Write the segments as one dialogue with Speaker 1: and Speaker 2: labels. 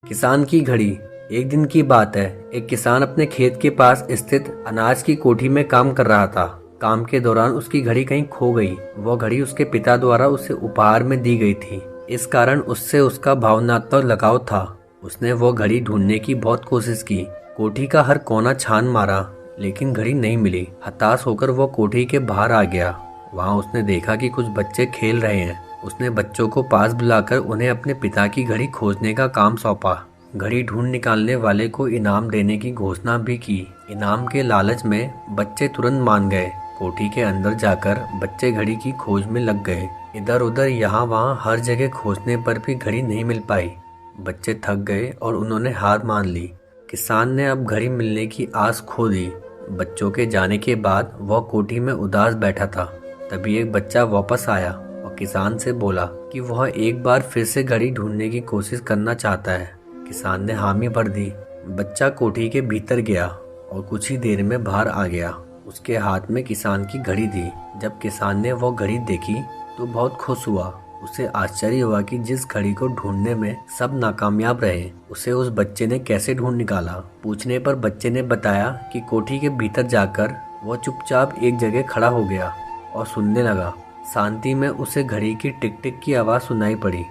Speaker 1: किसान की घड़ी। एक दिन की बात है। एक किसान अपने खेत के पास स्थित अनाज की कोठी में काम कर रहा था। काम के दौरान उसकी घड़ी कहीं खो गई। वह घड़ी उसके पिता द्वारा उसे उपहार में दी गई थी। इस कारण उससे उसका भावनात्मक लगाव था। उसने वो घड़ी ढूंढने की बहुत कोशिश की। कोठी का हर कोना छान मारा, लेकिन घड़ी नहीं मिली। हताश होकर वो कोठी के बाहर आ गया। वहाँ उसने देखा कि कुछ बच्चे खेल रहे हैं। उसने बच्चों को पास बुलाकर उन्हें अपने पिता की घड़ी खोजने का काम सौंपा। घड़ी ढूंढ निकालने वाले को इनाम देने की घोषणा भी की। इनाम के लालच में बच्चे तुरंत मान गए। कोठी के अंदर जाकर बच्चे घड़ी की खोज में लग गए। इधर उधर यहाँ वहाँ हर जगह खोजने पर भी घड़ी नहीं मिल पाई। बच्चे थक गए और उन्होंने हार मान ली। किसान ने अब घड़ी मिलने की आस खो दी। बच्चों के जाने के बाद वह कोठी में उदास बैठा था। तभी एक बच्चा वापस आया और किसान से बोला कि वह एक बार फिर से घड़ी ढूंढने की कोशिश करना चाहता है। किसान ने हामी भर दी। बच्चा कोठी के भीतर गया और कुछ ही देर में बाहर आ गया। उसके हाथ में किसान की घड़ी थी। जब किसान ने वो घड़ी देखी तो बहुत खुश हुआ। उसे आश्चर्य हुआ कि जिस घड़ी को ढूंढने में सब नाकामयाब रहे, उसे उस बच्चे ने कैसे ढूंढ निकाला। पूछने पर बच्चे ने बताया कि कोठी के भीतर जाकर वो चुपचाप एक जगह खड़ा हो गया और सुनने लगा। शांति में उसे घड़ी की टिक टिक की आवाज सुनाई पड़ी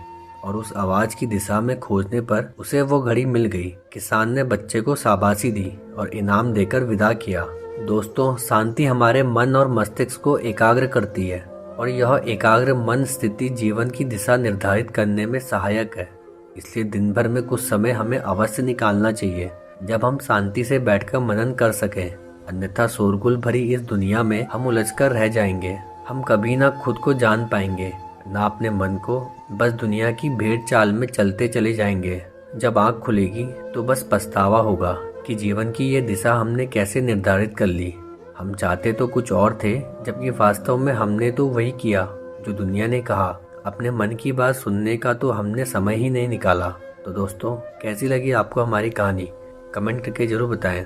Speaker 1: और उस आवाज की दिशा में खोजने पर उसे वो घड़ी मिल गई। किसान ने बच्चे को शाबाशी दी और इनाम देकर विदा किया। दोस्तों, शांति हमारे मन और मस्तिष्क को एकाग्र करती है और यह एकाग्र मन स्थिति जीवन की दिशा निर्धारित करने में सहायक है। इसलिए दिन भर में कुछ समय हमें अवश्य निकालना चाहिए जब हम शांति से बैठकर मनन कर सकें। अन्यथा शोरगुल भरी इस दुनिया में हम उलझकर रह जाएंगे। हम कभी ना खुद को जान पाएंगे, ना अपने मन को। बस दुनिया की भेड़ चाल में चलते चले जाएंगे। जब आँख खुलेगी तो बस पछतावा होगा कि जीवन की ये दिशा हमने कैसे निर्धारित कर ली। हम चाहते तो कुछ और थे, जबकि वास्तव में हमने तो वही किया जो दुनिया ने कहा। अपने मन की बात सुनने का तो हमने समय ही नहीं निकाला। तो दोस्तों, कैसी लगी आपको हमारी कहानी? कमेंट करके जरूर बताएं।